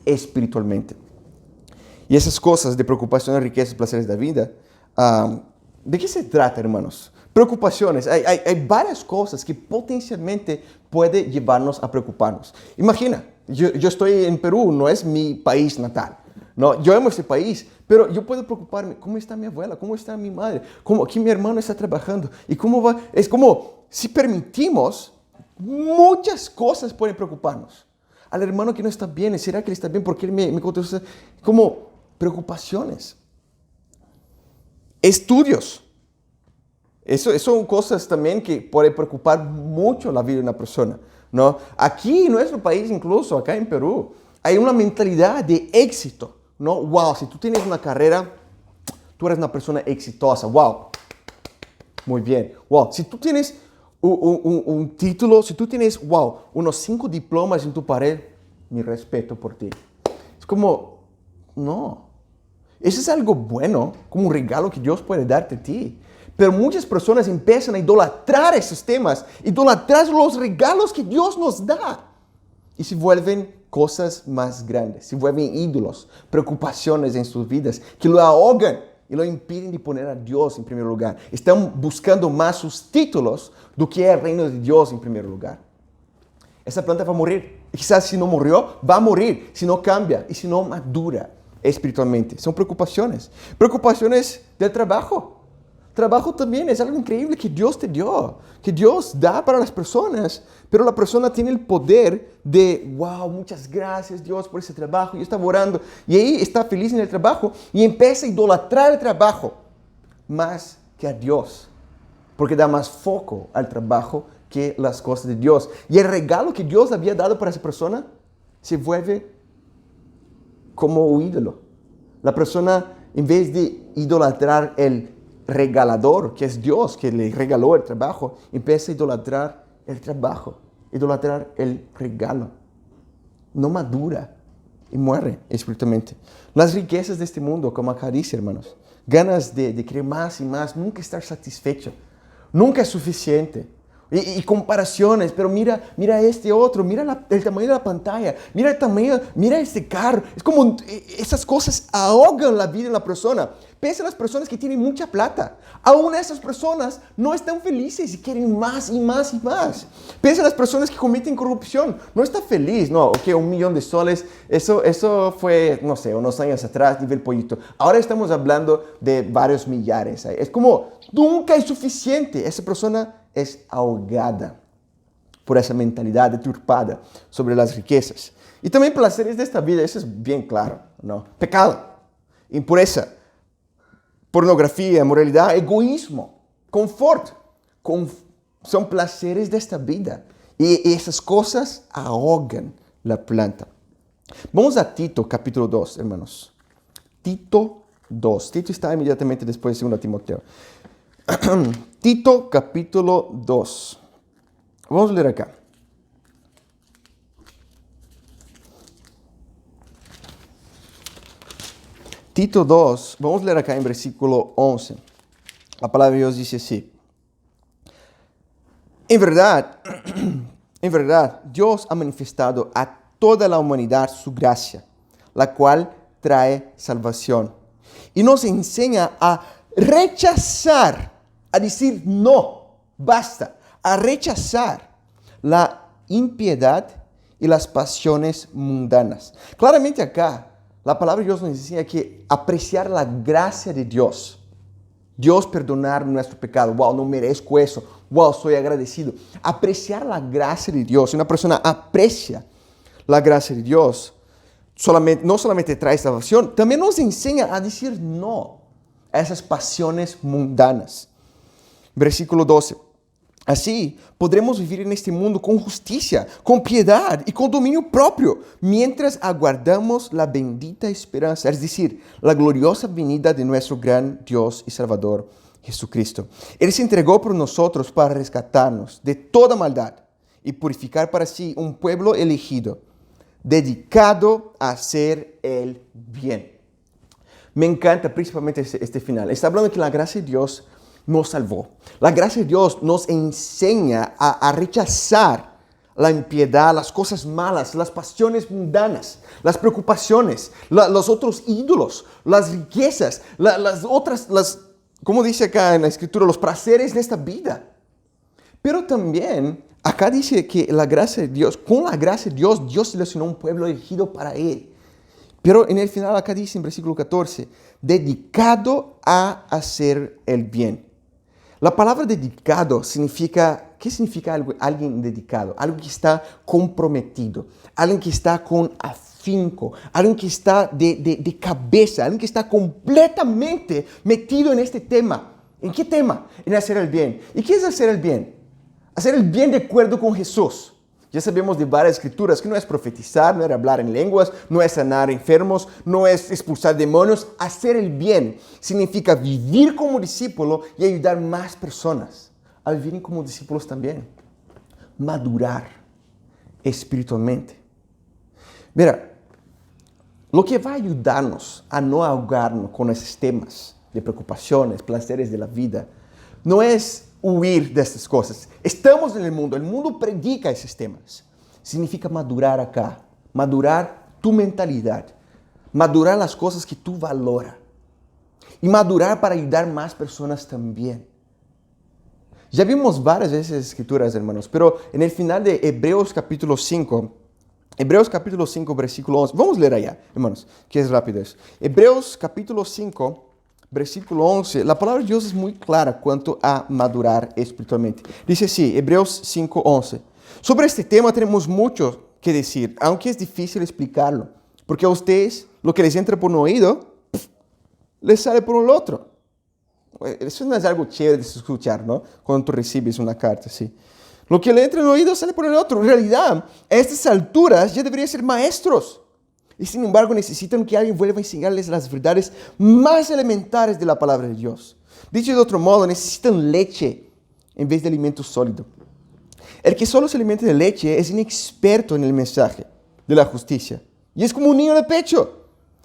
espiritualmente. Y esas cosas de preocupaciones, riquezas, placeres de la vida, ¿de qué se trata, hermanos? Preocupaciones. Hay varias cosas que potencialmente pueden llevarnos a preocuparnos. Imagina, yo estoy en Perú, no es mi país natal. No, yo amo este país, pero yo puedo preocuparme. ¿Cómo está mi abuela? ¿Cómo está mi madre? ¿Cómo aquí mi hermano está trabajando? ¿Y cómo va? Es como, si permitimos, muchas cosas pueden preocuparnos. Al hermano que no está bien, ¿será que él está bien? ¿Por qué él me contesta? Como preocupaciones. Estudios. Eso son cosas también que pueden preocupar mucho la vida de una persona, ¿no? Aquí en nuestro país, incluso acá en Perú, hay una mentalidad de éxito, ¿no? Wow, si tú tienes una carrera, tú eres una persona exitosa. Wow, muy bien. Wow, si tú tienes un título, si tú tienes, wow, unos 5 diplomas en tu pared, mi respeto por ti. Es como, no. Eso es algo bueno, como un regalo que Dios puede darte a ti. Pero muchas personas empiezan a idolatrar esos temas, idolatrar los regalos que Dios nos da. Y se vuelven cosas más grandes, se vuelven ídolos, preocupaciones en sus vidas, que lo ahogan y lo impiden de poner a Dios en primer lugar. Están buscando más sus títulos do que el reino de Dios en primer lugar. Esa planta va a morir. Quizás si no murió, va a morir si no cambia y si no madura espiritualmente. Son preocupaciones. Preocupaciones del trabajo. Trabajo también es algo increíble que Dios te dio, que Dios da para las personas, pero la persona tiene el poder de, wow, muchas gracias Dios por ese trabajo, yo estaba orando, y ahí está feliz en el trabajo y empieza a idolatrar el trabajo más que a Dios, porque da más foco al trabajo que las cosas de Dios. Y el regalo que Dios había dado para esa persona se vuelve como un ídolo. La persona, en vez de idolatrar el regalador, que es Dios, que le regaló el trabajo, empieza a idolatrar el trabajo, idolatrar el regalo. No madura y muere espiritualmente. Las riquezas de este mundo, como acá dice, hermanos, ganas de querer más y más, nunca estar satisfecho, nunca es suficiente. Y comparaciones, pero mira este otro, mira el tamaño de la pantalla, mira el tamaño, mira este carro. Es como esas cosas ahogan la vida de la persona. Piensa en las personas que tienen mucha plata. Aún esas personas no están felices y quieren más y más y más. Piensa en las personas que cometen corrupción. No está feliz, no, ok, $1,000,000, eso fue, no sé, unos años atrás, nivel pollito. Ahora estamos hablando de varios millares. Es como, nunca es suficiente. Esa persona es ahogada por esa mentalidad deturpada sobre las riquezas. Y también placeres de esta vida, eso es bien claro, ¿no? Pecado, impureza, pornografía, moralidad, egoísmo, confort. Son placeres de esta vida. Y esas cosas ahogan la planta. Vamos a Tito, capítulo 2, hermanos. Tito 2. Tito está inmediatamente después de 2 Timoteo. Tito, capítulo 2. Vamos a leer acá. Tito 2, vamos a leer acá en versículo 11. La palabra de Dios dice así. En verdad, Dios ha manifestado a toda la humanidad su gracia, la cual trae salvación. Y nos enseña a rechazar, a decir no, basta, a rechazar la impiedad y las pasiones mundanas. Claramente acá, la palabra de Dios nos enseña que apreciar la gracia de Dios. Dios perdonar nuestro pecado. Wow, no merezco eso. Wow, soy agradecido. Apreciar la gracia de Dios. Si una persona aprecia la gracia de Dios, no solamente trae salvación, también nos enseña a decir no a esas pasiones mundanas. Versículo 12. Así podremos vivir en este mundo con justicia, con piedad y con dominio propio, mientras aguardamos la bendita esperanza, es decir, la gloriosa venida de nuestro gran Dios y Salvador, Jesucristo. Él se entregó por nosotros para rescatarnos de toda maldad y purificar para sí un pueblo elegido, dedicado a hacer el bien. Me encanta principalmente este final. Está hablando de que la gracia de Dios nos salvó. La gracia de Dios nos enseña a rechazar la impiedad, las cosas malas, las pasiones mundanas, las preocupaciones, los otros ídolos, las riquezas, como dice acá en la Escritura, los placeres de esta vida. Pero también acá dice que la gracia de Dios, con la gracia de Dios, Dios seleccionó un pueblo elegido para Él. Pero en el final acá dice en versículo 14, dedicado a hacer el bien. La palabra dedicado significa, ¿qué significa alguien dedicado? Alguien que está comprometido, alguien que está con afinco, alguien que está de cabeza, alguien que está completamente metido en este tema. ¿En qué tema? En hacer el bien. ¿Y qué es hacer el bien? Hacer el bien de acuerdo con Jesús. Ya sabemos de varias escrituras que no es profetizar, no es hablar en lenguas, no es sanar enfermos, no es expulsar demonios. Hacer el bien significa vivir como discípulo y ayudar más personas a vivir como discípulos también. Madurar espiritualmente. Mira, lo que va a ayudarnos a no ahogarnos con esos temas de preocupaciones, placeres de la vida, no es huir de estas cosas. Estamos en el mundo predica esos temas. Significa madurar acá, madurar tu mentalidad, madurar las cosas que tú valoras y madurar para ayudar más personas también. Ya vimos varias veces escrituras, hermanos, pero en el final de Hebreos capítulo 5, versículo 11, vamos a leer allá, hermanos, que es rápido eso. Hebreos capítulo 5, versículo 11, la palabra de Dios es muy clara cuanto a madurar espiritualmente. Dice así, Hebreos 5, 11. Sobre este tema tenemos mucho que decir, aunque es difícil explicarlo, porque a ustedes lo que les entra por un oído, les sale por el otro. Eso no es algo chévere de escuchar, ¿no? Cuando tú recibes una carta así. Lo que le entra en el oído sale por el otro. En realidad, a estas alturas ya deberían ser maestros. Y sin embargo necesitan que alguien vuelva a enseñarles las verdades más elementares de la palabra de Dios. Dicho de otro modo, necesitan leche en vez de alimento sólido. El que solo se alimenta de leche es inexperto en el mensaje de la justicia. Y es como un niño de pecho.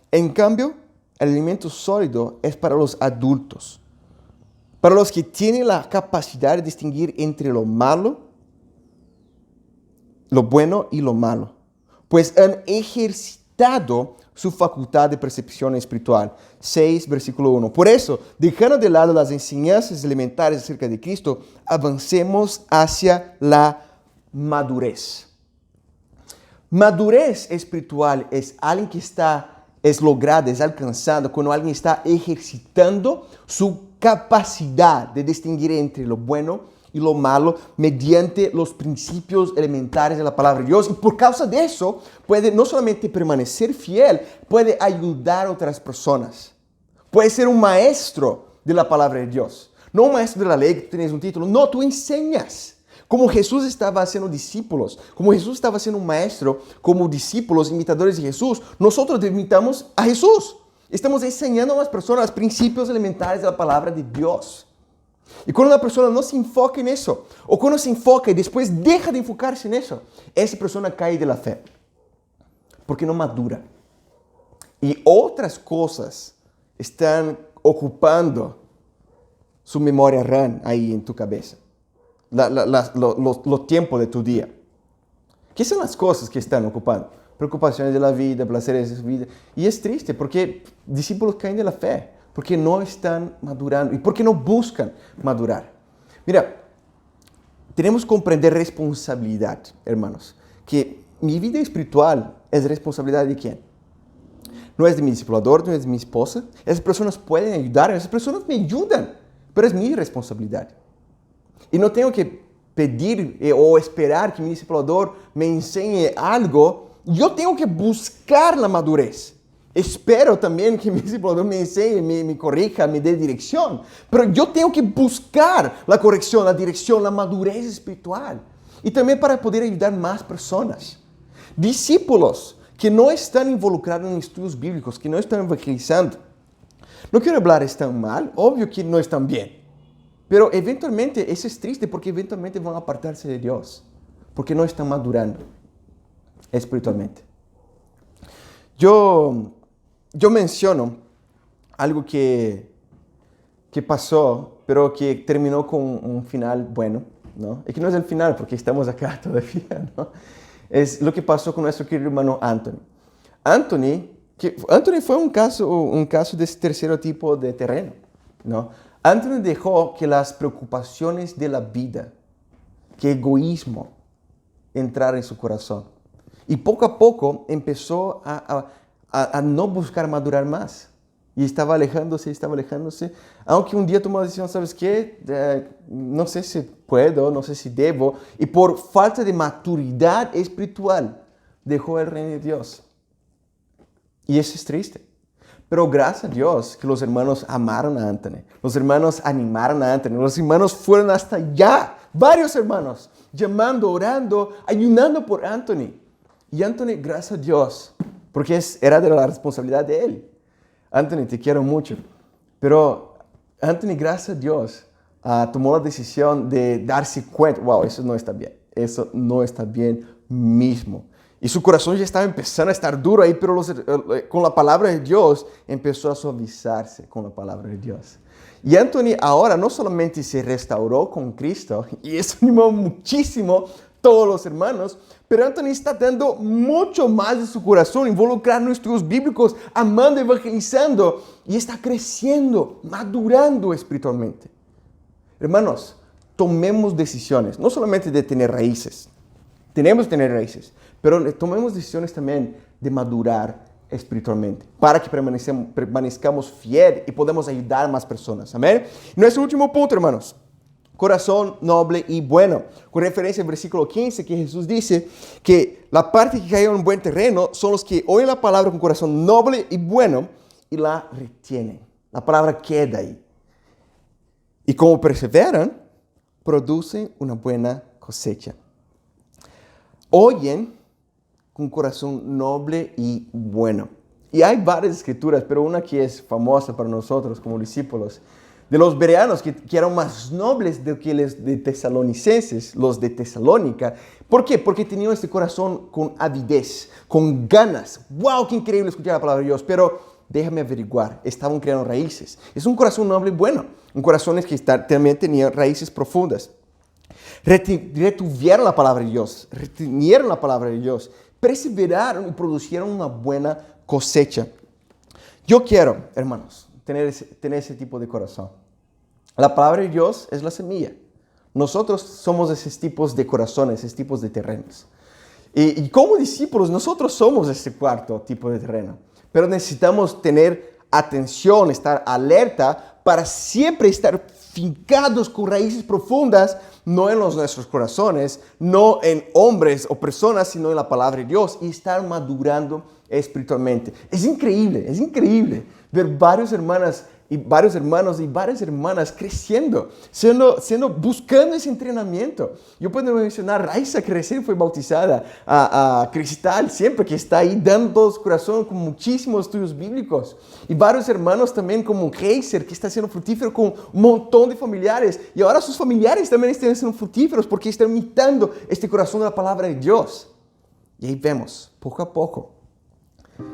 En cambio, el alimento sólido es para los adultos. Para los que tienen la capacidad de distinguir entre lo malo, lo bueno y lo malo. Pues han ejercitado su facultad de percepción espiritual. 6, versículo 1. Por eso, dejando de lado las enseñanzas elementales acerca de Cristo, avancemos hacia la madurez. Madurez espiritual es alguien que es lograda, es alcanzada cuando alguien está ejercitando su capacidad de distinguir entre lo bueno y lo malo mediante los principios elementares de la palabra de Dios. Y por causa de eso, puede no solamente permanecer fiel, puede ayudar a otras personas. Puedes ser un maestro de la palabra de Dios. No un maestro de la ley que tú tienes un título. No, tú enseñas. Como Jesús estaba haciendo discípulos, como Jesús estaba siendo un maestro, como discípulos, imitadores de Jesús, nosotros imitamos a Jesús. Estamos enseñando a las personas principios elementales de la palabra de Dios. Y cuando una persona no se enfoca en eso, o cuando se enfoca y después deja de enfocarse en eso, esa persona cae de la fe, porque no madura. Y otras cosas están ocupando su memoria RAM ahí en tu cabeza. Los tiempos de tu día. ¿Qué son las cosas que están ocupando? Preocupaciones de la vida, placeres de su vida. Y es triste porque discípulos caen de la fe, porque no están madurando y porque no buscan madurar. Mira, tenemos que comprender responsabilidad, hermanos. Que mi vida espiritual es responsabilidad de quién. No es de mi discipulador, no es de mi esposa. Esas personas pueden ayudar, esas personas me ayudan, pero es mi responsabilidad. Y no tengo que pedir o esperar que mi discipulador me enseñe algo. Yo tengo que buscar la madurez. Espero también que mi discipulador me enseñe, me corrija, me dé dirección. Pero yo tengo que buscar la corrección, la dirección, la madurez espiritual. Y también para poder ayudar más personas. Discípulos que no están involucrados en estudios bíblicos, que no están evangelizando. No quiero hablar están mal, obvio que no están bien. Pero eventualmente eso es triste porque eventualmente van a apartarse de Dios. Porque no están madurando espiritualmente. Yo menciono algo que pasó, pero que terminó con un final bueno, ¿no? Y que no es el final porque estamos acá todavía, ¿no? Es lo que pasó con nuestro querido hermano Anthony. Anthony fue un caso de ese tercer tipo de terreno, ¿no? Anthony dejó que las preocupaciones de la vida, que egoísmo, entrara en su corazón. Y poco a poco empezó a no buscar madurar más. Y estaba alejándose. Aunque un día tomó la decisión, ¿sabes qué? No sé si puedo, no sé si debo. Y por falta de maturidad espiritual, dejó el reino de Dios. Y eso es triste. Pero gracias a Dios que los hermanos amaron a Anthony. Los hermanos animaron a Anthony. Los hermanos fueron hasta allá. Varios hermanos llamando, orando, ayunando por Anthony. Y Anthony, gracias a Dios, porque era de la responsabilidad de él. Anthony, te quiero mucho. Pero Anthony, gracias a Dios, tomó la decisión de darse cuenta. Wow, eso no está bien. Eso no está bien mismo. Y su corazón ya estaba empezando a estar duro ahí, pero con la palabra de Dios empezó a suavizarse con la palabra de Dios. Y Anthony ahora no solamente se restauró con Cristo, y eso animó muchísimo a todos los hermanos, pero Anthony está dando mucho más de su corazón, involucrando en estudios bíblicos, amando, evangelizando, y está creciendo, madurando espiritualmente. Hermanos, tomemos decisiones, no solamente de tener raíces, tenemos que tener raíces, pero tomemos decisiones también de madurar espiritualmente, para que permanezcamos fieles y podamos ayudar a más personas. Amén. Nuestro último punto, hermanos. Corazón noble y bueno. Con referencia al versículo 15, que Jesús dice que la parte que cayó en buen terreno son los que oyen la palabra con corazón noble y bueno y la retienen. La palabra queda ahí. Y como perseveran, producen una buena cosecha. Oyen con corazón noble y bueno. Y hay varias escrituras, pero una que es famosa para nosotros como discípulos, de los bereanos que eran más nobles de que los de tesalonicenses, los de Tesalónica. ¿Por qué? Porque tenían este corazón con avidez, con ganas. ¡Wow! ¡Qué increíble escuchar la palabra de Dios! Pero déjame averiguar, estaban creando raíces. Es un corazón noble y bueno. Un corazón que también tenía raíces profundas. Retuvieron la palabra de Dios, retenieron la palabra de Dios, perseveraron y producieron una buena cosecha. Yo quiero, hermanos, tener ese tipo de corazón. La palabra de Dios es la semilla. Nosotros somos esos tipos de corazones, esos tipos de terrenos. Y como discípulos, nosotros somos ese cuarto tipo de terreno. Pero necesitamos tener atención, estar alerta para siempre estar fincados con raíces profundas, no en nuestros corazones, no en hombres o personas, sino en la palabra de Dios y estar madurando espiritualmente. Es increíble ver varios hermanos y varias hermanas creciendo, buscando ese entrenamiento. Yo puedo mencionar a Raisa, que recién fue bautizada, a Cristal, siempre que está ahí dando todo su corazón con muchísimos estudios bíblicos. Y varios hermanos también como Heiser, que está siendo fructífero con un montón de familiares. Y ahora sus familiares también están siendo fructíferos porque están imitando este corazón de la palabra de Dios. Y ahí vemos, poco a poco,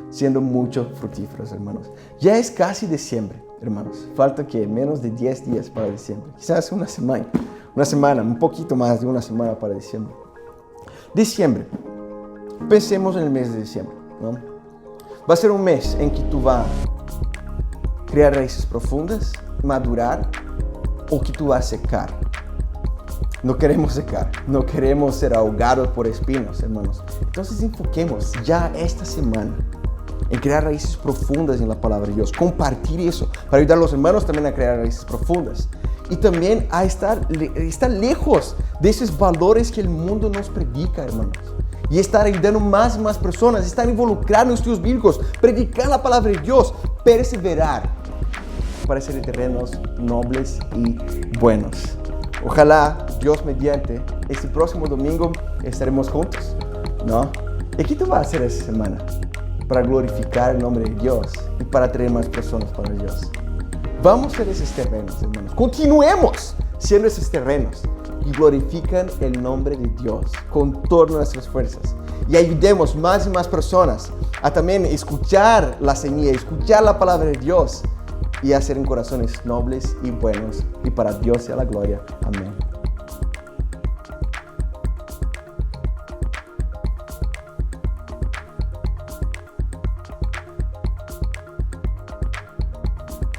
siendo muchos fructíferos, hermanos. Ya es casi diciembre, hermanos. Falta que menos de 10 días para diciembre. Quizás una semana, un poquito más de una semana para diciembre. Diciembre. Pensemos en el mes de diciembre, ¿no? Va a ser un mes en que tú vas a crear raíces profundas, madurar, o que tú vas a secar. No queremos secar, no queremos ser ahogados por espinos, hermanos. Entonces enfoquemos ya esta semana en crear raíces profundas en la palabra de Dios, compartir eso, para ayudar a los hermanos también a crear raíces profundas. Y también a estar lejos de esos valores que el mundo nos predica, hermanos. Y estar ayudando más y más personas, estar involucrados en estudios bíblicos, predicar la palabra de Dios, perseverar para ser terrenos nobles y buenos. Ojalá, Dios mediante, este próximo domingo estaremos juntos, ¿no? ¿Y qué tú vas a hacer esta semana para glorificar el nombre de Dios y para traer más personas para Dios? Vamos a ser esos terrenos, hermanos. Continuemos siendo esos terrenos y glorifican el nombre de Dios con todas nuestras fuerzas. Y ayudemos más y más personas a también escuchar la semilla, escuchar la palabra de Dios y hacer en corazones nobles y buenos. Y para Dios sea la gloria. Amén.